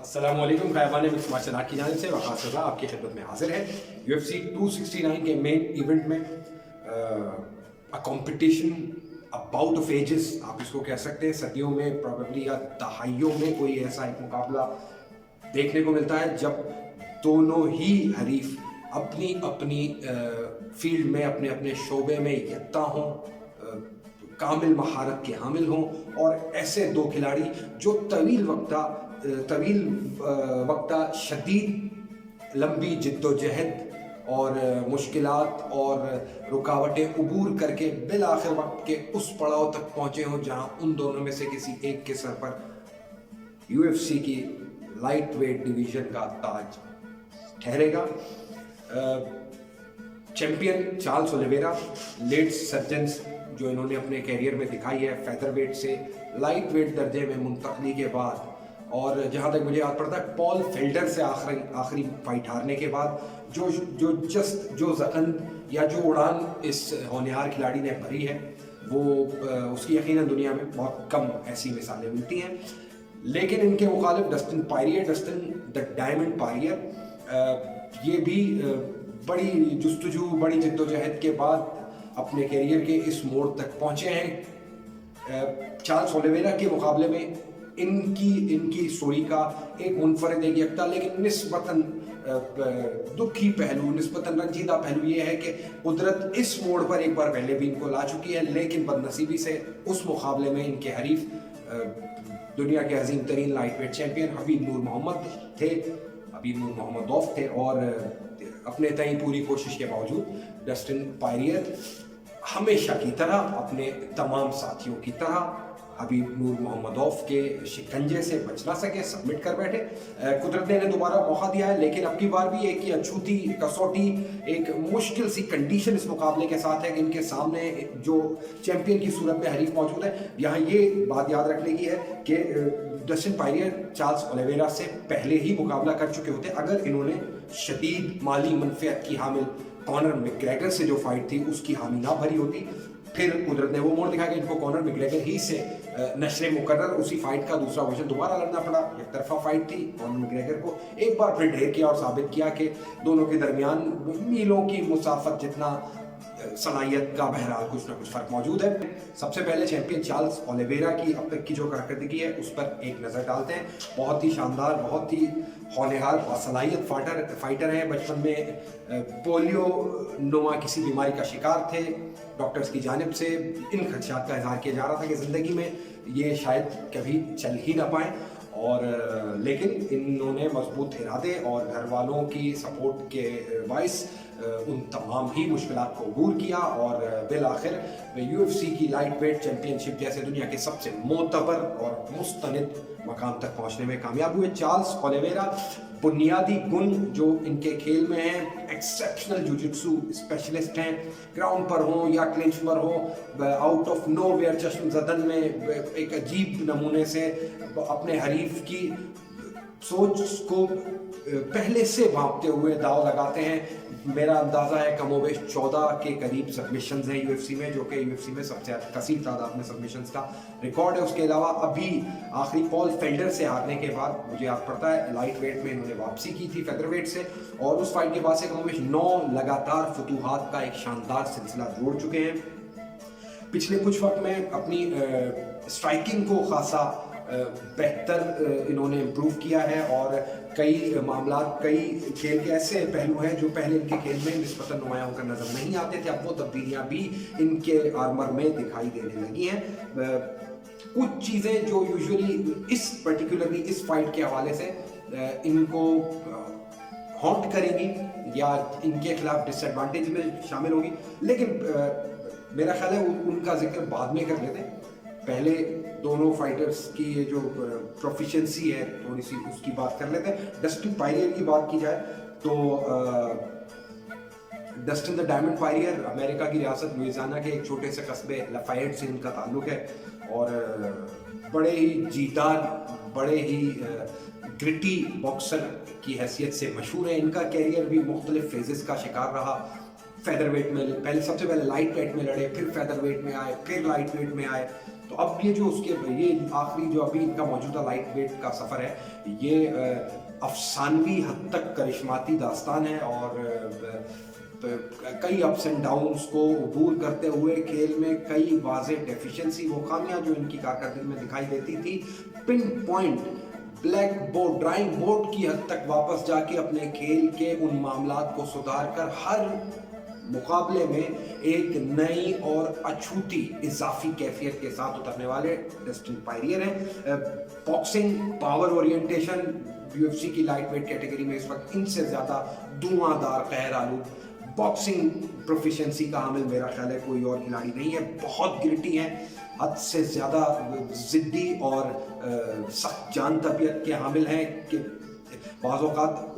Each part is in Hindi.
अस्सलामुअलैकुम ख़ैबान मिक्स मार्शल आर्ट की जानिब से वक़ास रज़ा आपकी खिदमत में हाजिर है। UFC 269 के मेन इवेंट में a competition, a bout of ages आप इसको कह सकते हैं। सदियों में प्रोबेबली या दहाइयों में कोई ऐसा एक मुकाबला देखने को मिलता है जब दोनों ही हरीफ अपनी अपनी फील्ड में अपने अपने शोबे में यकता हों, कामिल महारत के हामिल हों और ऐसे दो खिलाड़ी जो तवील वक्ता शदीद लंबी जिद्दोजहद और मुश्किलात और रुकावटें अबूर करके बिल आखिर वक्त के उस पड़ाव तक पहुँचे हों जहाँ उन दोनों में से किसी एक के सर पर UFC की लाइट वेट डिवीज़न का ताज ठहरेगा। Champion Charles Oliveira, late surges जो इन्होंने अपने कैरियर में दिखाई है, फेदर वेट से लाइट वेट दर्जे में मुंतकली के बाद, और जहाँ तक मुझे याद पड़ता है पॉल फेल्डर से आखिरी फाइट हारने के बाद जो ज़ख़न या जो उड़ान इस होनहार खिलाड़ी ने भरी है वो उसकी यकीनन दुनिया में बहुत कम ऐसी मिसालें मिलती हैं। लेकिन इनके मुखालिफ डस्टिन द डायमंड पायरियर, ये भी बड़ी जुस्तजू, बड़ी जिद्दोजहद के बाद अपने कैरियर के इस मोड़ तक पहुँचे हैं। चार्ल्स ओलिवेरा के मुकाबले में इनकी स्टोरी का एक मुनफरद एक यकता लेकिन निस्बतन दुखी पहलू, निस्बतन रंजीदा पहलू ये है कि कुदरत इस मोड़ पर एक बार पहले भी इनको ला चुकी है, लेकिन बदनसीबी से उस मुकाबले में इनके हरीफ दुनिया के अजीम तरीन lightweight champion Khabib Nurmagomedov थे और अपने तय पूरी कोशिश के बावजूद डस्टिन पायरियर हमेशा की तरह, अपने तमाम साथियों की तरह हबीब नूर मोहम्मद औफ के शिकंजे से बच ना सके, सबमिट कर बैठे। कुदरत ने इन्हें दोबारा मौका दिया है, लेकिन अब की बार भी एक ही अछूती कसौटी, एक मुश्किल सी कंडीशन इस मुकाबले के साथ है कि इनके सामने जो चैंपियन की सूरत में हरीफ मौजूद है। यहाँ ये बात याद रखने की है कि डस्टिन पायरियर चार्ल्स ओलिवेरा से पहले ही मुकाबला कर चुके होते अगर इन्होंने शदीद माली मनफियत की हामिल कॉनर मैकग्रेगर से जो फाइट थी उसकी हामी ना भरी होती। फिर कुदरत ने वो मोड़ दिखाया कि इनको कॉनर मैकग्रेगर ही से नशरे मुकर्रर उसी फाइट का दूसरा वर्जन दोबारा लड़ना पड़ा। एक तरफा फाइट थी, कॉनर मैकग्रेगर को एक बार फिर ढेर किया और साबित किया कि दोनों के दरमियान मीलों की मुसाफत जितना सलाहियत का बहरहाल कुछ ना कुछ फ़र्क मौजूद है। सबसे पहले चैंपियन चार्ल्स ओलिवेरा की अब तक की जो कारकर्दगी है उस पर एक नज़र डालते हैं। बहुत ही शानदार, बहुत ही होनहार, बासलाहियत फाइटर हैं। बचपन में पोलियो नुमा किसी बीमारी का शिकार थे। डॉक्टर्स की जानिब से इन खदशात का इजहार किया जा रहा था कि ज़िंदगी में ये शायद कभी चल ही ना पाएँ, और लेकिन इन्होंने मजबूत इरादे और घर वालों की सपोर्ट के बाइस उन तमाम ही मुश्किलात को दूर किया और बिल आखिर UFC की लाइट वेट चैंपियनशिप जैसे दुनिया के सबसे मोतबर और मुस्तनिद मकाम तक पहुंचने में कामयाब हुए। चार्ल्स ओलिवेरा बुनियादी गुण जो इनके खेल में हैं, एक्सेप्शनल जुजित्सु स्पेशलिस्ट हैं, ग्राउंड पर हो या क्लिंच पर हो, आउट ऑफ नोवेयर चश्म ज़दन में एक अजीब नमूने से अपने हरीफ की सोच को पहले से भांपते हुए दाव लगाते हैं। मेरा अंदाज़ा है कमोबेश 14 के करीब सबमिशंस हैं UFC में, जो कि UFC में सबसे कसीर तादाद में सबमिशंस का रिकॉर्ड है। उसके अलावा अभी आखिरी पॉल फेल्डर से हारने के बाद मुझे याद पड़ता है लाइट वेट में इन्होंने वापसी की थी फेदर वेट से, और उस फाइट के बाद से कमोबेश 9 लगातार फतूहात का एक शानदार सिलसिला जोड़ चुके हैं। पिछले कुछ वक्त में अपनी स्ट्राइकिंग को खासा बेहतर इन्होंने इम्प्रूव किया है और कई मामला, कई खेल के ऐसे पहलू हैं जो पहले इनके खेल में निस्बतन नुमायां होकर नजर नहीं आते थे। अब वो तब्दीलियां भी इनके आर्मर में दिखाई देने लगी हैं। कुछ चीज़ें जो यूजुअली पर्टिकुलरली इस फाइट के हवाले से इनको हॉन्ट करेंगी या इनके खिलाफ डिसएडवांटेज में शामिल होगी, लेकिन मेरा ख्याल है उनका जिक्र बाद में कर लेते हैं। पहले दोनों फाइटर्स की ये जो प्रोफिशिएंसी है थोड़ी सी उसकी बात कर लेते हैं। डस्टिन पायरियर की बात की जाए तो डस्टिन द डायमंड पायरियर अमेरिका की रियासत लुइसियाना के एक छोटे से कस्बे लफायट से इनका ताल्लुक है और बड़े ही जीदार, बड़े ही ग्रिटी बॉक्सर की हैसियत से मशहूर है। इनका कैरियर भी मुख्तलिफ फेजेस का शिकार रहा। फेदरवेट में पहले सबसे पहले लाइट वेट में लड़े, फिर फेदरवेट में आए, फिर लाइट वेट में आए। तो अब ये जो उसके ये आखिरी जो अभी इनका मौजूदा लाइट वेट का सफ़र है, ये अफसानवी हद तक करिश्माती दास्तान है और कई अप्स एंड डाउन्स को अबूर करते हुए खेल में कई वाज़े डेफिशिएंसी, वो खामियां जो इनकी कारकर्दगी में दिखाई देती थी, pin point black board drawing board की हद तक वापस जाके अपने खेल के उन मामलात को सुधार कर हर मुकाबले में एक नई और अछूती इजाफी कैफियत के साथ उतरने वाले डस्टिन पायरियर हैं। बॉक्सिंग पावर ओरिएंटेशन यूएफसी की लाइट वेट कैटेगरी में इस वक्त इनसे ज़्यादा धुआंधार कहर आलूद बॉक्सिंग प्रोफिशिएंसी का हामिल मेरा ख्याल है कोई और खिलाड़ी नहीं है। बहुत गिरटी है, हद से ज़्यादा ज़िद्दी और सख्त जान तबीयत के हामिल हैं कि बाज़ औक़ात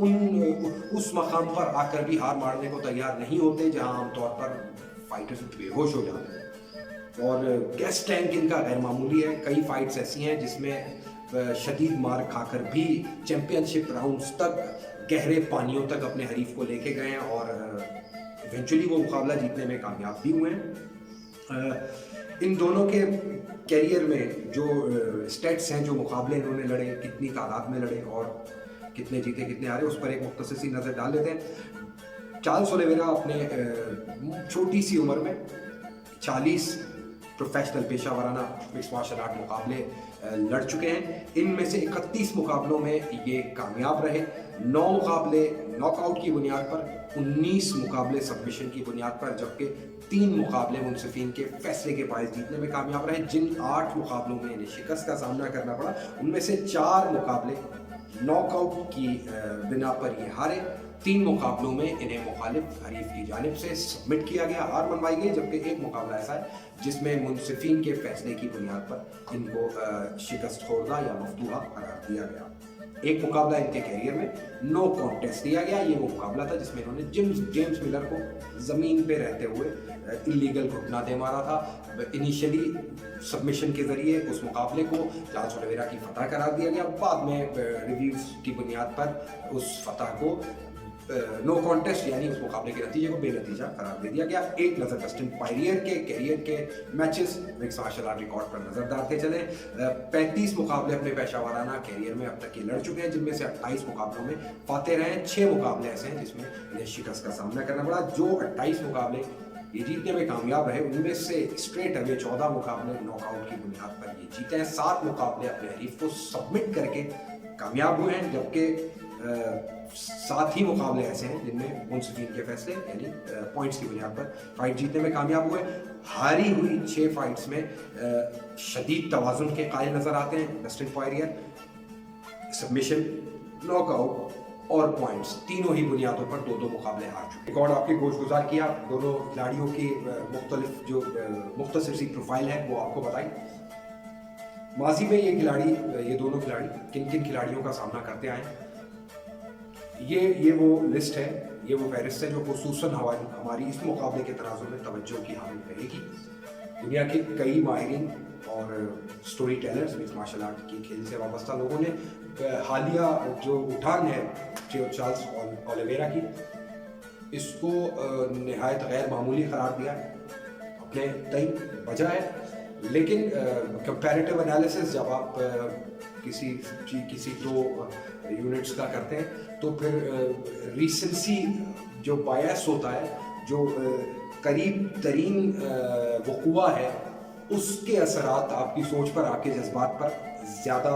उस मकाम पर आकर भी हार मारने को तैयार नहीं होते जहां आमतौर पर फाइटर्स बेहोश हो जाते हैं। और गैस टैंक इनका गैर मामूली है। कई फाइट्स ऐसी हैं जिसमें शदीद मार खाकर भी चैम्पियनशिप राउंड्स तक गहरे पानियों तक अपने हरीफ को लेके गए हैं और इवेंचुअली वो मुकाबला जीतने में कामयाब भी हुए हैं। इन दोनों के कैरियर में जो स्टेट्स हैं, जो मुकाबले इन्होंने लड़े, कितनी तादाद में लड़े और कितने जीते कितने हारे, उस पर एक मुख्तसर सी नज़र डाल लेते हैं। चार्ल्स ओलिवेरा अपने छोटी सी उम्र में 40 प्रोफेशनल पेशा वाराना मिक्स मार्शल आर्ट मुकाबले लड़ चुके हैं। इनमें से 31 मुकाबलों में ये कामयाब रहे, 9 मुकाबले नॉकआउट की बुनियाद पर, 19 मुकाबले सबमिशन की बुनियाद पर, जबकि 3 मुकाबले मुनसिफिन के फैसले के बायस जीतने में कामयाब रहे। जिन 8 मुकाबलों में इन्हें शिकस्त का सामना करना पड़ा, उनमें से 4 मुकाबले नॉकआउट की बिना पर ये हारे। 3 मुकाबलों में इन्हें मुखालिफ हरीफ की जानिब से सबमिट किया गया, हार मनवाई गई, जबकि एक मुकाबला ऐसा है जिसमें मुनसिफिन के फैसले की बुनियाद पर इनको शिकस्त खोरदा या मफतूहा करार दिया गया। एक मुकाबला इनके कैरियर में नो कॉन्टेस्ट दिया गया। ये वो मुकाबला था जिसमें इन्होंने जेम्स मिलर को ज़मीन पे रहते हुए इलीगल घुटना दे मारा था। इनिशियली सबमिशन के ज़रिए उस मुकाबले को चार्ल्स ओलिवेरा की फतह करार दिया गया, बाद में रिव्यूज़ की बुनियाद पर उस फतह को नो कॉन्टेस्ट यानी उस मुकाबले के नतीजे को बेनतीजा करार दे दिया गया। एक नज़र डस्टिन पायरियर के कैरियर के matches mixed martial art record पर नजर डालते चले। 35 मुकाबले अपने पेशावराना कैरियर में अब तक ये लड़ चुके हैं, जिनमें से 28 मुकाबलों में फाते रहे हैं। 6 मुकाबले ऐसे हैं जिसमें इन्हें शिकस्त का सामना करना पड़ा। जो 28 मुकाबले ये जीतने में कामयाब रहे, उनमें से स्ट्रेट अवे 14 मुकाबले नॉकआउट की बुनियाद पर ये जीते हैं। 7 मुकाबले अपने हरीफ को सबमिट करके कामयाब हुए हैं, जबकि 7 ही मुकाबले ऐसे हैं जिनमें मुनसिफिन के फैसले यानी पॉइंट्स की बुनियाद पर फाइट जीतने में कामयाब हुए। हारी हुई 6 फाइट्स में शदीद तवाज़ुन के कायल नजर आते हैं डस्टिन पायरियर। सबमिशन, नॉकआउट और पॉइंट्स तीनों ही बुनियादों पर 2-2 मुकाबले हार चुके। रिकॉर्ड आपके गोशगुजार किया, दोनों खिलाड़ियों की मुख्तलिफ जो मुख्तसर सी प्रोफाइल है वो आपको बताई। माजी में ये दोनों खिलाड़ी किन किन खिलाड़ियों का सामना करते आए, ये वो लिस्ट है, ये वो फहरिस्त है जो खुसूसन हमारी इस मुकाबले के तराजू में तवज्जो की हामिल रहेगी। दुनिया के कई माहिरीन और storytellers mixed martial art की खेल से वाबस्ता लोगों ने हालिया जो उठान है चार्ल्स ओलिवेरा की, इसको नहायत गैर मामूली करार दिया है, अपने तय वजह है। लेकिन कंपैरेटिव एनालिसिस जब आप किसी 2 यूनिट्स का करते हैं तो फिर रीसेंसी जो बायस होता है, जो करीब तरीन वक़ुआ है, उसके असरात आपकी सोच पर, आपके जज्बात पर ज़्यादा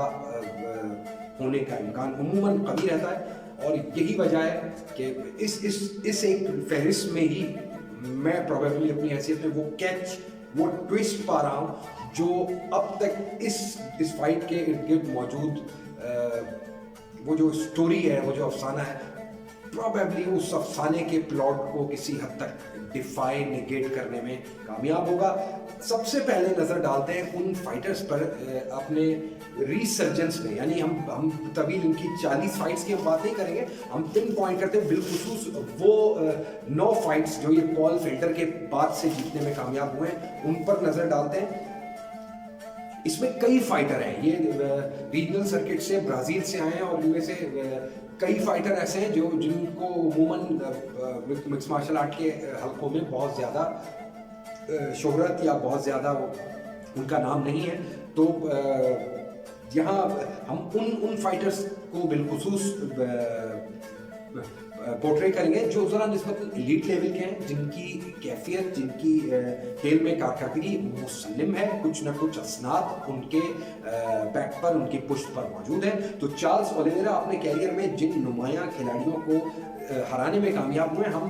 होने का इम्कान उमूमन कभी रहता है। और यही वजह है कि इस एक फहरिस्त में ही मैं प्रोबेबली अपनी हैसियत में वो ट्विस्ट पा रहा हूँ जो अब तक इस फाइट के इर्द गिर्द मौजूद वो जो स्टोरी है, वो जो अफसाना है, प्रोबेबली उस अफसाने के प्लॉट को किसी हद तक डिफाई नेगेट करने में कामयाब होगा। सबसे पहले नज़र डालते हैं उन फाइटर्स पर अपने रिसर्जेंस में, यानी हम तवील इनकी 40 फाइट्स की हम बात नहीं करेंगे, हम 3 पॉइंट करते हैं बिलखुसूस वो 9 फाइट्स जो ये पॉल फिल्टर के बाद से जीतने में कामयाब हुए हैं, उन पर नज़र डालते हैं। इसमें कई फाइटर हैं, ये रीजनल सर्किट से ब्राज़ील से आए हैं और इनमें से कई फाइटर ऐसे हैं जिनको अमूमन मिक्स मार्शल आर्ट के हलकों में बहुत ज़्यादा शोहरत या बहुत ज़्यादा उनका नाम नहीं है। तो यहाँ हम उन फाइटर्स को बिलखुसूस पोर्ट्रे करेंगे जो ज़रा निस्बत एलीट लेवल के हैं, जिनकी कैफियत, जिनकी खेल में कारकर्दगी मुसल्लिम है, कुछ न कुछ असनाद उनके बैक पर, उनकी पुश्त पर मौजूद है। तो चार्ल्स ओलिवेरा अपने कैरियर में जिन नुमायां खिलाड़ियों को हराने में कामयाब हुए, हम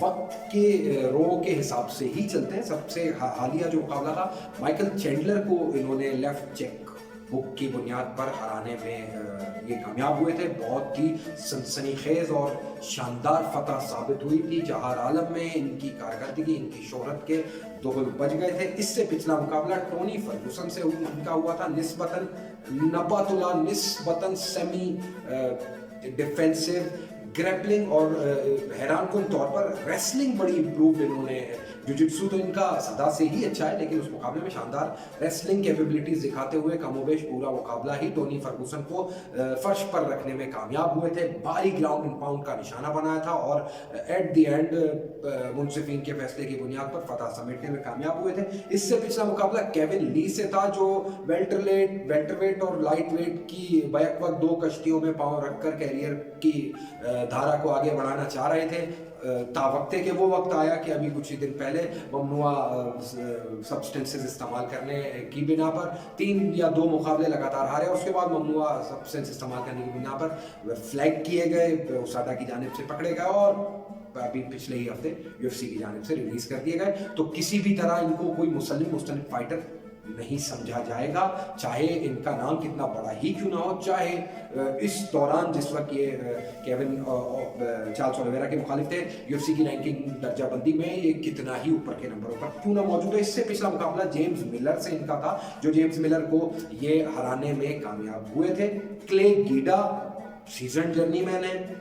वक्त के रो के हिसाब से ही चलते हैं। सबसे हालिया जो मुकाबला था, माइकल चैंडलर को इन्होंने लेफ्ट चेक हुक की बुनियाद पर हराने में ये कामयाब हुए थे। बहुत ही सनसनीखेज और शानदार फतह साबित हुई थी। जहार आलम में इनकी कारकर्दगी, इनकी शोहरत के दोगल बज गए थे। इससे पिछला मुकाबला टोनी फर्गुसन से उनका हुआ था, निस्बतन सेमी डिफेंसिव ग्रैपलिंग और हैरानकुन तौर पर रेसलिंग बड़ी इम्प्रूव इन्होंने। जुजित्सु तो इनका सदा से ही अच्छा है, लेकिन उस मुकाबले में शानदार रेसलिंग कैपेबिलिटीज दिखाते हुए कमोबेश पूरा मुकाबला ही टोनी फर्गुसन को फर्श पर रखने में कामयाब हुए थे। भारी ग्राउंड एंड पाउंड का निशाना बनाया था और एट द एंड मुंसिफिन के फैसले की बुनियाद पर फतह समेटने में कामयाब हुए थे। इससे पिछला मुकाबला केविन ली से था, जो वेल्टरवेट और लाइट वेट की बैक वक्त दो कश्तियों में पांव रखकर कैरियर की धारा को आगे बढ़ाना चाह रहे थे। तावक्ते के वो वक्त आया कि अभी कुछ ही दिन पहले ममनुआ सब्सटेंसेस इस्तेमाल करने की बिना पर 3 या 2 मुकाबले लगातार हारे, और उसके बाद ममनुआ सब्सटेंस इस्तेमाल करने की बिना पर फ्लैग किए गए, उसाडा की जानिब से पकड़े गए और अभी पिछले ही हफ्ते यूएफसी की जानिब से रिलीज कर दिए गए। तो किसी भी तरह इनको कोई मुस्तलिम फाइटर नहीं समझा जाएगा, चाहे इनका नाम कितना बड़ा ही क्यों ना हो, चाहे इस दौरान जिस वक्त ये केविन चार्ल्स ओलिवेरा के मुखालिफ थे, यूएफसी की रैंकिंग दर्जाबंदी में ये कितना ही ऊपर के नंबरों पर क्यों ना मौजूद है। इससे पिछला मुकाबला जेम्स मिलर से इनका था, जो जेम्स मिलर को ये हराने में कामयाब हुए थे। क्ले गीडा सीजन जर्नीमैन है,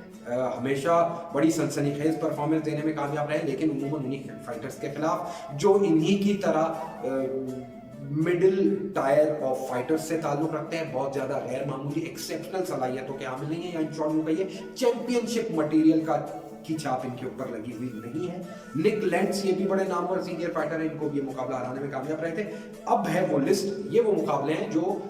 हमेशा बड़ी सनसनीखेज परफॉर्मेंस देने में कामयाब रहे, लेकिन उन्होंने उन्हीं फाइटर्स के खिलाफ जो इन्हीं की तरह मिडिल टायर ऑफ फाइटर्स से ताल्लुक रखते हैं, बहुत ज्यादा गैर मामूली एक्सेप्शनल सलाहियतों के हामिल नहीं है, या इन शॉर्ट में कहिए चैंपियनशिप मटेरियल की छाप इनके ऊपर लगी हुई नहीं है। निक लेंट्स, ये भी बड़े नामवर सीनियर फाइटर हैं, इनको भी ये मुकाबला हराने में कामयाब रहे थे। अब है वो लिस्ट, ये वो मुकाबले हैं जो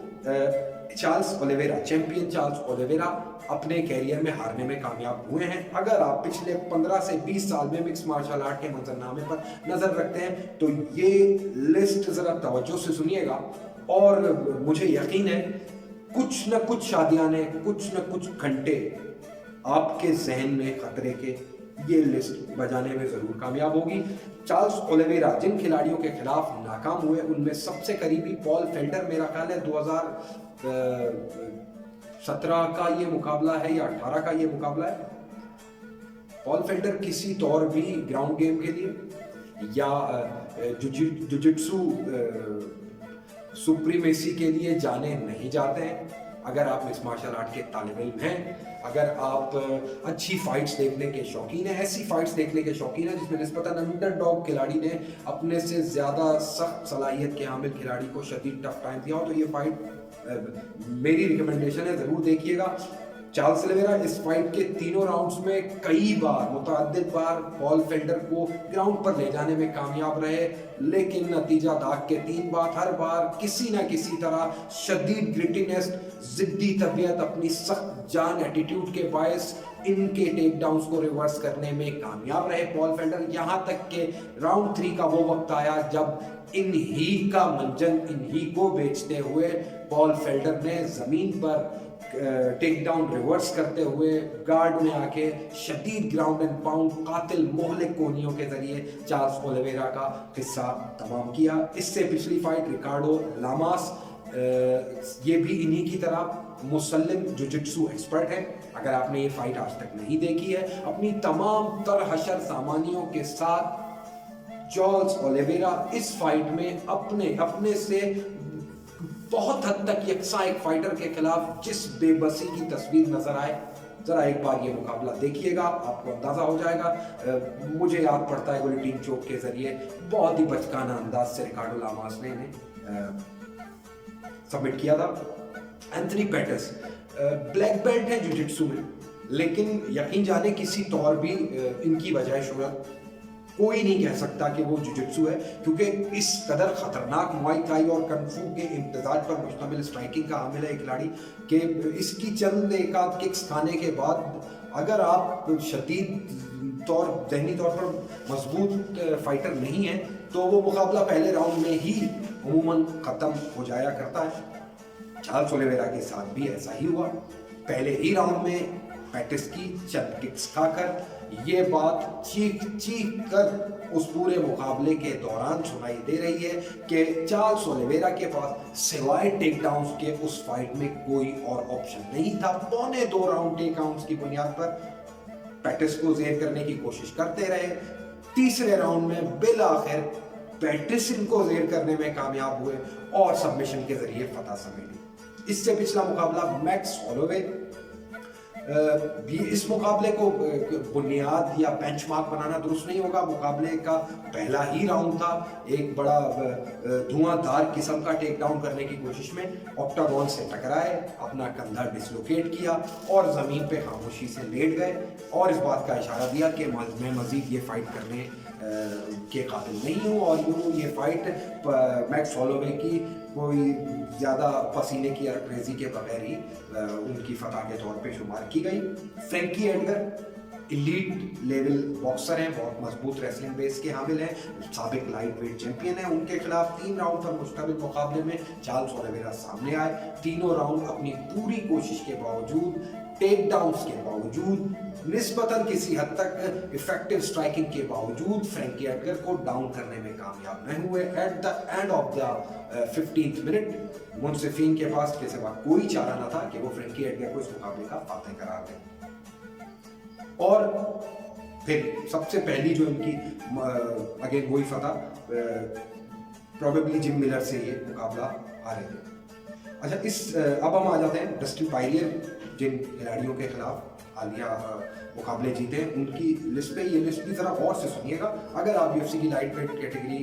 Charles Oliveira, champion Charles Oliveira अपने कैरियर में हारने में कामयाब हुए हैं। अगर आप पिछले 15 से 20 साल में मिक्स मार्शल आर्ट के मंजरनामे पर नजर रखते हैं तो ये लिस्ट जरा तवज्जो से सुनिएगा, और मुझे यकीन है कुछ न कुछ शादियाने, कुछ न कुछ घंटे आपके जहन में खतरे के ये लिस्ट बजाने में जरूर कामयाब होगी। चार्ल्स ओलिवेरा जिन खिलाड़ियों के खिलाफ नाकाम हुए, उनमें सबसे करीबी पॉल फेल्डर, मेरा ख्याल है 2017 का ये मुकाबला है या 18 का ये मुकाबला है। पॉल फेल्डर किसी तौर भी ग्राउंड गेम के लिए या जुजित्सु सुप्रीमेसी के लिए जाने नहीं जाते हैं। अगर आप मिक्स मार्शल आर्ट के तालिब इल्म हैं, अगर आप अच्छी फाइट्स देखने के शौकीन हैं, ऐसी फाइट्स देखने के शौकीन हैं जिसमें निस्बतन अंडरडॉग खिलाड़ी ने अपने से ज़्यादा सख्त सलाहियत के हामिल खिलाड़ी को शदीद टफ टाइम दिया हो, तो ये फाइट मेरी रिकमेंडेशन है, ज़रूर देखिएगा। चार्ल्स ओलिवेरा इस फाइट के तीनों राउंड्स में कई बार, मुतअद्दिद बार पॉल फेल्डर को ग्राउंड पर ले जाने में कामयाब रहे, लेकिन नतीजा दाग के 3 बार, हर बार किसी न किसी तरह शदीद ग्रिटीनेस, जिद्दी तबीयत, अपनी सख्त जान एटीट्यूड के बायस इनके टेक डाउन्स को रिवर्स करने में कामयाब रहे पॉल फेल्डर। यहाँ तक के राउंड 3 का वो वक्त आया जब इन्हीं का मंजन इन्हीं को बेचते हुए पॉल फेल्डर ने जमीन पर टेक डाउन रिवर्स करते हुए गार्ड में आके शदीद ग्राउंड एंड पाउंड कातिल मोहलिक कोनियों के जरिए चार्ल्स ओलिवेरा का हिस्सा तमाम किया। इससे पिछली फाइट रिकार्डो लामास, ये भी इन्हीं की तरह मुसल्लिम जुजित्सु एक्सपर्ट है। अगर आपने ये फाइट आज तक नहीं देखी है, अपनी तमाम तर हशर सामानियों के साथ चार्ल्स ओलिवेरा इस फाइट में अपने से बहुत हद तक यकसा एक फाइटर के खिलाफ जिस बेबसी की तस्वीर नजर आए, जरा एक बार ये मुकाबला देखिएगा, आपको अंदाजा हो जाएगा। मुझे याद पड़ता है गुलिटीन चोक के जरिए बहुत ही बचकाना अंदाज से रिकार्डो लामास ने इन्हें सबमिट किया था। एंथनी पेटिस ब्लैक बेल्ट है जुजित्सु में, लेकिन यकीन जाने किसी तौर भी इनकी वजह शोहरत कोई नहीं कह सकता कि वो जुजित्सु है, क्योंकि इस कदर खतरनाक मुआई थाई और कन्फू के इम्तजाज पर मुश्तमिल स्ट्राइकिंग का हामिल है खिलाड़ी कि इसकी चंद एक आध किक्स खाने के बाद अगर आप शदीद जहनी तौर पर मजबूत फाइटर नहीं है तो वो मुकाबला पहले राउंड में ही अमूमन ख़त्म हो जाया करता है। चार्ल्स ओलिवेरा के साथ भी ऐसा ही हुआ। पहले ही राउंड में पैटिस की चंद किक्स खाकर ये बात चीख चीख कर उस पूरे मुकाबले के दौरान सुनाई दे रही है कि चार्ल्स ओलिवेरा के पास सिवाय टेक डाउन्स के उस फाइट में कोई और ऑप्शन नहीं था। पौने 2 राउंड टेक डाउन्स की बुनियाद पर पैटिस को जेर करने की कोशिश करते रहे। तीसरे राउंड में बिलाखिर पैटिस इनको जेर करने में कामयाब हुए और सबमिशन के जरिए फतह समेटी। इससे पिछला मुकाबला मैक्स हॉलोवे भी इस मुकाबले को बुनियाद या बेंचमार्क बनाना दुरुस्त नहीं होगा। मुकाबले का पहला ही राउंड था, एक बड़ा धुआंधार किस्म का टेक डाउन करने की कोशिश में ऑक्टागोन से टकराए, अपना कंधा डिसलोकेट किया और ज़मीन पे खामोशी से लेट गए और इस बात का इशारा दिया कि मैं मज़ीद ये फाइट करने के काबिल नहीं हूँ और यूँ ये फाइट मैक्स हॉलोवे की कोई ज़्यादा पसीने की अरगरेजी के बगैर ही उनकी फतह के तौर पे शुमार की गई। Frankie Edgar elite level boxer हैं, बहुत मजबूत रेसलिंग बेस के हामिल हैं, साबिक लाइट वेट चैंपियन हैं। उनके खिलाफ 3 राउंड पर मुश्तमिल मुकाबले में चार्ल्स ओलिवेरा सामने आए। तीनों राउंड अपनी पूरी कोशिश के बावजूद, टेक डाउन्स के बावजूद, निस्बतन किसी हद तक इफेक्टिव स्ट्राइकिंग के बावजूद फ्रैंकी एडगर को डाउन करने में कामयाब नहीं हुए। At the end of the 15th minute मुनसिफीन के पास के सिवा कोई चारा न था कि वो फ्रैंकी एडगर को इस मुकाबले का फातेह करार दें। और फिर सबसे पहली जो इनकी अगेन वही फतह प्रोबेबली जिम मिलर से ये मुकाबला हारे थे। अच्छा, अब हम आ जाते हैं डस्टिन पायरियर, जिन खिलाड़ियों के खिलाफ हालिया मुकाबले जीते हैं उनकी लिस्ट पे। ये लिस्ट भी जरा गौर से सुनिएगा। अगर आप यूएफसी की लाइट वेट कैटेगरी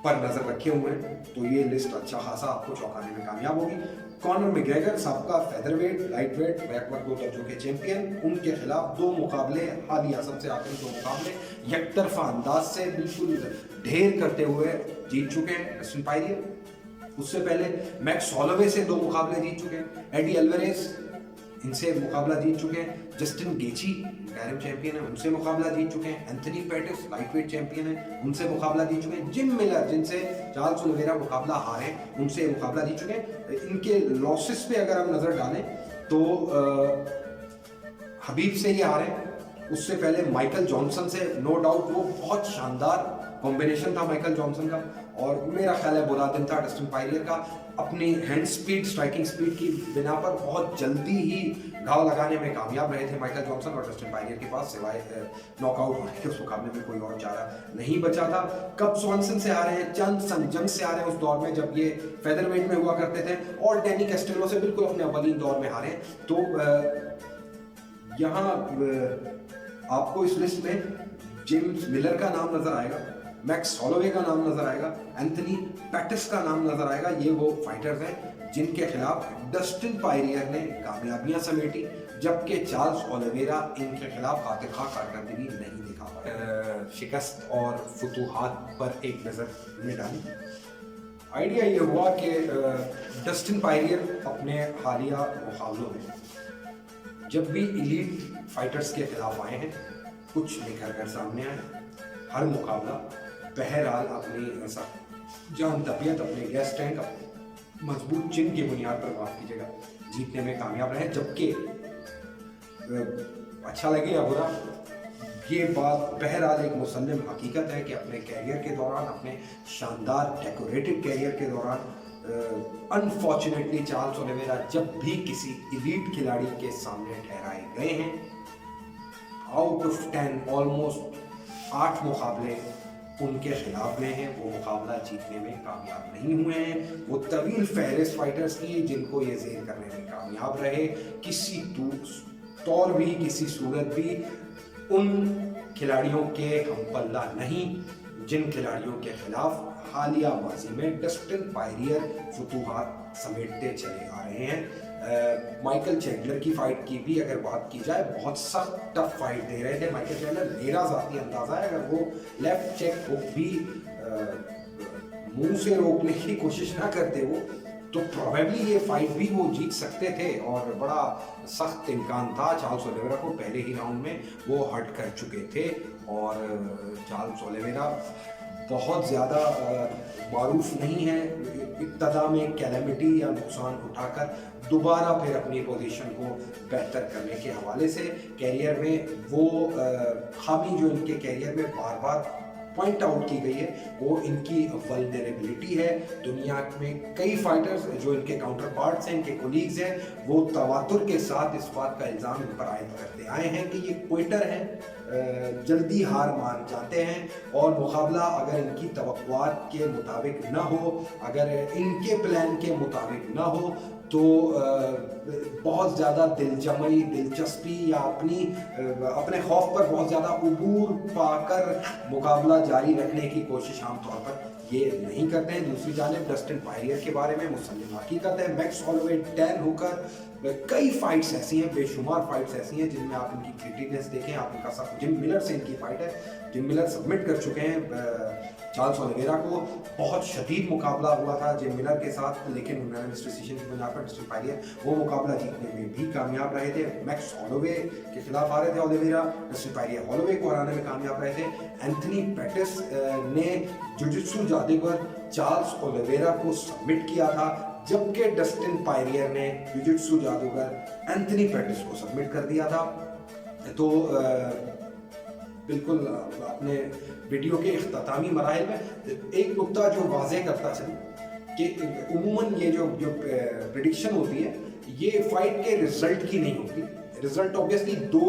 पर नजर रखे हुए हैं तो ये लिस्ट अच्छा खासा आपको चौंकाने में कामयाब होगी। कॉनर मैग्रेगर सबका फेदरवेट, लाइटवेट, बैकवर्ड 2 दर्जों के चैंपियन, उनके खिलाफ 2 मुकाबले हालिया सबसे आखिरी 2 मुकाबले यकतरफा अंदाज से बिल्कुल ढेर करते हुए जीत चुके हैं डस्टिन पायरियर। उससे पहले मैक्स हॉलोवे से 2 मुकाबले जीत चुके हैं। एडी अल्वारेज इनसे मुकाबला जीत चुके हैं। जस्टिन गेची इंटरिम चैंपियन है, उनसे मुकाबला जीत चुके हैं। एंथनी पेटिस लाइटवेट चैंपियन है, उनसे मुकाबला जीत चुके हैं। जिम मिलर जिनसे चार्ल्स ओलिवेरा मुकाबला हारे, उनसे मुकाबला जीत चुके हैं। इनके लॉसेस पे अगर हम नजर डालें तो हबीब से ये हारे, उससे पहले माइकल जॉनसन से नो डाउट वो बहुत शानदार कॉम्बिनेशन था माइकल जॉनसन का, और मेरा ख्याल है बुरा दिन था डस्टिन पायरियर का। अपनी हैंड स्पीड, स्ट्राइकिंग स्पीड की बिना पर बहुत जल्दी ही घाव लगाने में कामयाब रहे थे माइकल जॉनसन, और डस्टिन पायरियर के पास सिवाय नॉकआउट होने के उस मुकाबले में कोई और चारा नहीं बचा था। कब स्वॉनसन से हारे हैं, चंद संजंग से हारे उस दौर में जब ये फेदरवेट में हुआ करते थे, और डैनी कैस्टेलो से बिल्कुल अपने अव्वलीन दौर में हारे। तो यहाँ आपको इस लिस्ट में जेम्स मिलर का नाम नजर आएगा, मैक्स हॉलोवे का नाम नजर आएगा, एंथनी पेटिस का नाम नजर आएगा। ये वो फाइटर्स हैं जिनके खिलाफ डस्टिन पायरियर ने कामयाबियां समेटी, जबकि चार्ल्स ओलिवेरा इनके खिलाफ खातिर-खा कारकर्दगी नहीं दिखा। शिकस्त और फुतूहात पर एक नज़र में डाली। आइडिया ये हुआ कि डस्टिन पायरियर अपने हालिया मुकाबलों में जब भी एलीट फाइटर्स के खिलाफ आए हैं, कुछ निखर कर सामने आए। हर मुकाबला बहरहाल अपनी जान तबीयत, अपने गैस टैंक, मजबूत चिन्ह की बुनियाद पर, माफ कीजिएगा, जीतने में कामयाब रहे। जबकि अच्छा लगे या बुरा, ये बात बहरहाल एक मुसल्लम हकीकत है कि अपने कैरियर के दौरान, अपने शानदार डेकोरेटेड कैरियर के दौरान अनफॉर्चुनेटली चार्ल्स ओलिवेरा जब भी किसी एलीट खिलाड़ी के सामने ठहराए गए हैं, आउट ऑफ 10 ऑलमोस्ट 8 मुकाबले उनके खिलाफ में हैं, वो मुकाबला जीतने में कामयाब नहीं हुए हैं। वो तवील फहरिस्त फाइटर्स की जिनको ये जेर करने में कामयाब रहे, किसी तौर भी, किसी सूरत भी उन खिलाड़ियों के हम पल्ला नहीं जिन खिलाड़ियों के खिलाफ हालिया माजी में डस्टिन पायरियर फतूहात समेटते चले आ रहे हैं। माइकल चैंडलर की फाइट की भी अगर बात की जाए, बहुत सख्त टफ फाइट दे रहे थे माइकल चैंडलर। मेरा ज़ाती अंदाज़ा है अगर वो लेफ्ट चेक हुक भी मुंह से रोकने की कोशिश ना करते वो, तो प्रोबेबली ये फाइट भी वो जीत सकते थे और बड़ा सख्त इम्कान था। चार्ल्स ओलिवेरा को पहले ही राउंड में वो हट कर चुके थे और चार्ल्स ओलिवेरा बहुत ज़्यादा मारूफ नहीं है इब्तदा में कैलेमिटी या नुकसान उठाकर दोबारा फिर अपनी पोजीशन को बेहतर करने के हवाले से। कैरियर में वो खामी जो इनके कैरियर में बार बार पॉइंट आउट की गई है वो इनकी वल्नरेबिलिटी है। दुनिया में कई फाइटर्स जो इनके काउंटर पार्ट्स हैं, इनके कोलीग्स हैं, वो तवातुर के साथ इस बात का इल्ज़ाम इन पर आयद करते आए हैं कि ये क्विटर हैं, जल्दी हार मान जाते हैं और मुकाबला अगर इनकी तवक्कुआत के मुताबिक ना हो, अगर इनके प्लान के मुताबिक ना हो तो बहुत ज़्यादा दिलजमई, दिलचस्पी या अपने खौफ पर बहुत ज़्यादा उबूर पाकर मुकाबला जारी रखने की कोशिश आमतौर पर ये नहीं करते हैं। दूसरी जानिब डस्टिन पायरियर के बारे में मुसल्लिम हकीकत है, मैक्स हॉलोवे, डैन हुकर, कई फाइट्स ऐसी हैं, बेशुमार फाइट्स ऐसी हैं जिनमें आप इनकी क्रिटिकनेस देखें, आप इनका सब। जिम मिलर से इनकी फाइट है, जिम मिलर सबमिट कर चुके हैं चार्ल्स ओलिवेरा को। बहुत शदीद मुकाबला हुआ था जिम मिलर के साथ, लेकिन यूनानिमस डिसीजन की बुनियाद पर डस्टिन पायरियर वो मुकाबला जीतने में भी कामयाब रहे थे। मैक्स हॉलोवे के खिलाफ आ रहे थे ओलिवेरा, डस्टिन पायरियर हॉलोवे को हराने में कामयाब रहे थे। एंथनी पेटिस ने जुजित्सु जादूगर चार्ल्स ओलिवेरा को सबमिट किया था, जबकि डस्टिन पायरियर ने जुजित्सु जादूगर एंथनी पेटिस को सबमिट कर दिया था। तो बिल्कुल अपने वीडियो के इख्तितामी मराहिल में एक नुक्ता जो वाज़ेह करता चले कि उमूमन ये जो प्रेडिक्शन होती है ये फाइट के रिजल्ट की नहीं होती। रिजल्ट ऑब्वियसली दो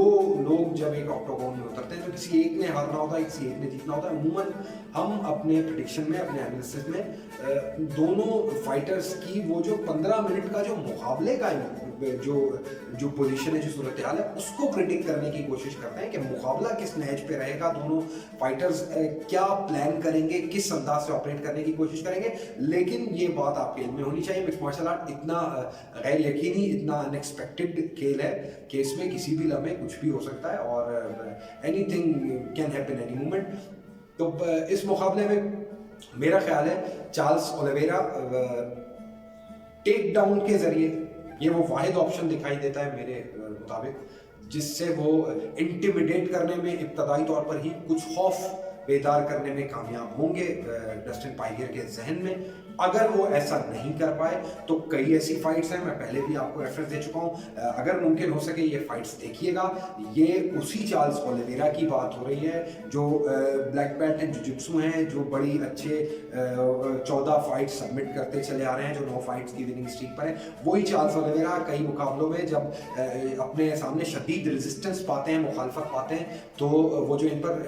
लोग जब एक ऑक्टोगोन में उतरते हैं तो किसी एक ने हारना होता है, किसी एक ने जीतना होता है। उमूमन हम अपने प्रेडिक्शन में, अपने एनालिसिस में दोनों फाइटर्स की वो जो 15 मिनट का जो मुकाबले का जो पोजीशन है, जो सूरत हाल है, उसको प्रिडिक्ट करने की कोशिश करते हैं कि मुकाबला किस नहज पे रहेगा, दोनों फाइटर्स क्या प्लान करेंगे, किस अंदाज से ऑपरेट करने की कोशिश करेंगे। लेकिन ये बात आपके इल्म में होनी चाहिए, मिक्स्ड मार्शल आर्ट इतना गैर यकीनी, इतना अनएक्सपेक्टेड खेल है कि इसमें किसी भी लम्हे कुछ भी हो सकता है और anything can happen any moment. तो इस मुकाबले में मेरा ख्याल है चार्ल्स ओलिवेरा टेक डाउन के जरिए ये वो वाहिद ऑप्शन दिखाई देता है मेरे मुताबिक जिससे वो इंटिमिडेट करने में, इब्तदाई तौर पर ही कुछ खौफ बेदार करने में कामयाब होंगे डस्टिन पायरियर के जहन में। अगर वो ऐसा नहीं कर पाए तो कई ऐसी फाइट्स हैं, मैं पहले भी आपको रेफरेंस दे चुका हूँ, अगर मुमकिन हो सके ये फाइट्स देखिएगा। ये उसी चार्ल्स ओलिवेरा की बात हो रही है जो ब्लैक बेल्ट एंड जुजित्सु हैं, जो बड़ी अच्छे 14 फाइट्स सबमिट करते चले आ रहे हैं, जो 9 फाइट्स की विनिंग स्ट्रीक पर है। वही चार्ल्स ओलिवेरा कई मुकाबलों में जब अपने सामने शदीद रेजिस्टेंस पाते हैं, मुखालफत पाते हैं, तो वो जो इन पर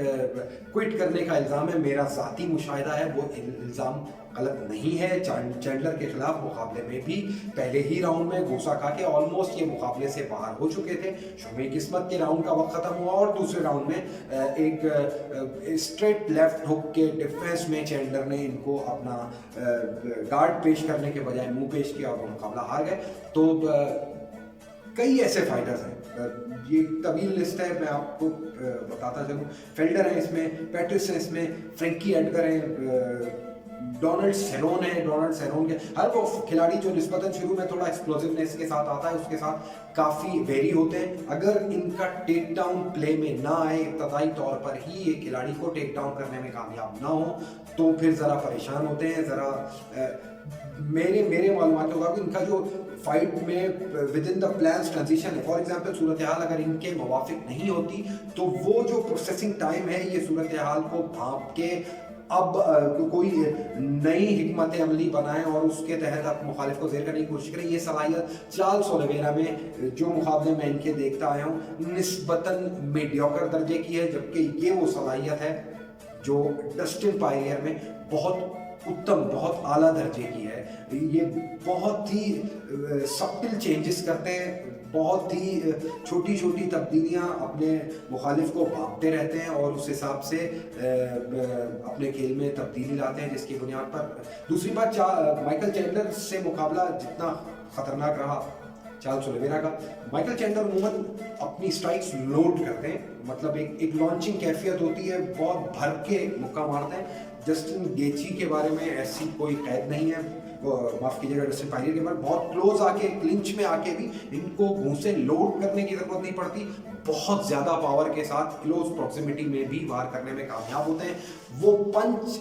क्विट करने का इल्ज़ाम है, मेरा ज़ाती मुशाहिदा है वो इल्ज़ाम गलत नहीं है। चैंडलर के खिलाफ मुकाबले में भी पहले ही राउंड में घूसा खा के ऑलमोस्ट ये मुकाबले से बाहर हो चुके थे। शुमे किस्मत के राउंड का वक्त खत्म हुआ और दूसरे राउंड में एक स्ट्रेट लेफ्ट हुक के डिफेंस में चैंडलर ने इनको अपना गार्ड पेश करने के बजाय मुंह पेश किया और वो मुकाबला हार गए। तो कई ऐसे फाइटर्स हैं, ये तवील लिस्ट है, मैं आपको बताता चलूँ। फेल्डर है इसमें, पैट्रिस है इसमें, फ्रेंकी एडगर है, डोनाल्ड सेरोन है। डोनाल्ड सेरोन के हर वो खिलाड़ी जो निस्बतन शुरू में थोड़ा एक्सप्लोसिवनेस के साथ आता है उसके साथ काफ़ी वेरी होते हैं। अगर इनका टेक डाउन प्ले में ना आए, इब्तदाई तौर पर ही ये खिलाड़ी को टेक डाउन करने में कामयाब ना हो तो फिर ज़रा परेशान होते हैं। ज़रा मेरे मालूमात होगा कि इनका जो फाइट में with in the plans transition है, फॉर एग्जांपल सूरत हाल अगर इनके मुवाफिक नहीं होती तो वो जो प्रोसेसिंग टाइम है ये सूरत हाल को भांप के अब कोई नई हिकमत अमली बनाएं और उसके तहत आप मुखालिफ को ज़ेर करने की कोशिश करें, ये सलाहियत चार्ल्स ओलिवेरा में जो मुकाबले में इनके देखता आया हूँ निस्बतन मीडियोकर दर्जे की है, जबकि ये वो सलाहियत है जो डस्टिन पायरियर में बहुत उत्तम, बहुत आला दर्जे की है। ये बहुत ही सब्टिल चेंजेस करते हैं, बहुत ही छोटी छोटी तब्दीलियां अपने मुखालिफ को भांपते रहते हैं और उस हिसाब से अपने खेल में तब्दीली लाते हैं, जिसकी बुनियाद पर। दूसरी बात, माइकल चैंडलर से मुकाबला जितना खतरनाक रहा चार्ल्स ओलिवेरा का, माइकल चैंडलर अमूमन अपनी स्ट्राइक्स लोड करते हैं, मतलब एक लॉन्चिंग कैफियत होती है, बहुत भर के मुक्का मारते हैं। जस्टिन गेची के बारे में ऐसी कोई कैद नहीं है, माफ कीजिएगा, डस्टिन पायरियर के बारे में बहुत क्लोज आके, क्लिंच में आके भी इनको घूंसे लोड करने की जरूरत नहीं पड़ती, बहुत ज्यादा पावर के साथ क्लोज प्रॉक्सिमिटी में भी वार करने में कामयाब होते हैं। वो पंच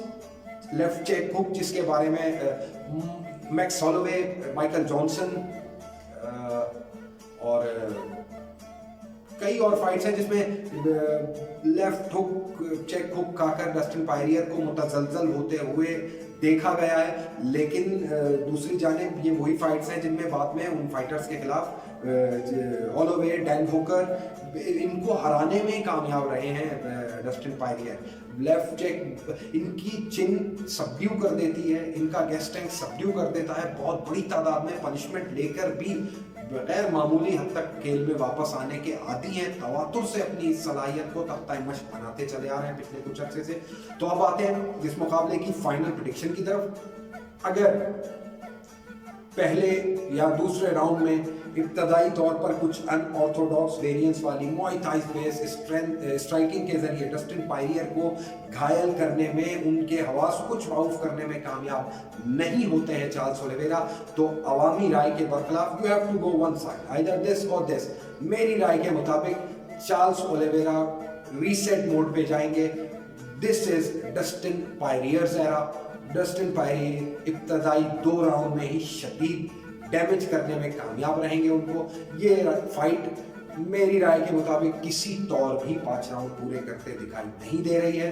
लेफ्ट चेक हुक जिसके बारे में मैक्स हॉलोवे, माइकल जॉनसन और कई और फाइट्स हैं जिसमें लेफ्ट हुक चेक हुक खाकर डस्टिन पायरियर को मुतजलजल होते हुए देखा गया है। लेकिन दूसरी जानिब ये वही फाइट्स हैं जिनमें बाद में उन फाइटर्स के खिलाफ हॉलोवे, डैन हुकर इनको हराने में कामयाब रहे हैं डस्टिन पायरियर। लेफ्ट चेक इनकी चिन सबड्यू कर देती है, इनका गैस टैंक सबड्यू कर देता है, बहुत बड़ी तादाद में पनिशमेंट लेकर भी गैर मामूली हद तक खेल में वापस आने के आदी हैं, तवातुर से अपनी इस सलाहियत को तख्ता मश्क बनाते चले आ रहे हैं पिछले कुछ अर्से से। तो अब आते हैं इस मुकाबले की फाइनल प्रेडिक्शन की तरफ। अगर पहले या दूसरे राउंड में इब्तदाई तौर पर कुछ अनऑर्थोडॉक्स वेरिएंट्स वाली मुआई थाई बेस स्ट्राइकिंग के जरिए डस्टिन पायरियर को घायल करने में, उनके हवास को चौफ करने में कामयाब नहीं होते हैं चार्ल्स ओलिवेरा, तो अवामी राय के बरखिलाफ you have to go one side, either this or this. मेरी राय के मुताबिक चार्ल्स ओलिवेरा रीसेट मोड पे जाएंगे। This is Dustin Poirier's era. Dustin Poirier इब्तदाई 2 राउंड में ही शदीद डैमेज करने में कामयाब रहेंगे उनको। ये फाइट मेरी राय के मुताबिक किसी तौर भी 5 राउंड पूरे करते दिखाई नहीं दे रही है।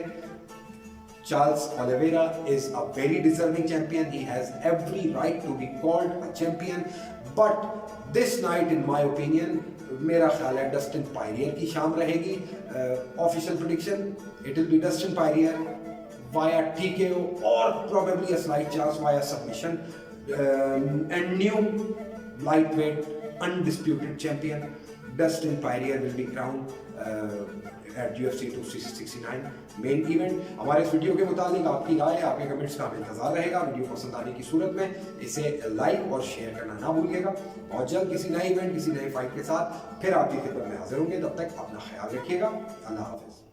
Charles Oliveira is a very deserving champion. He has every right to be called a champion. But this night, in my opinion, मेरा ख्याल है डस्टिन पायरियर की शाम रहेगी। Official prediction, it will be Dustin Poirier via TKO or probably a slight chance via submission. And new lightweight undisputed champion Dustin Poirier will be crowned at UFC 269 main event. हमारे इस वीडियो के मुताबिक आपकी राय, आपके कमेंट्स का हमें इंतजार रहेगा। वीडियो पसंद आने की सूरत में इसे लाइक और शेयर करना ना भूलिएगा। और जल्द किसी नए इवेंट, किसी नए फाइट के साथ फिर आपकी खिदमत में हाजिर होंगे। तब तक अपना ख्याल रखिएगा। अल्लाह हाफिज।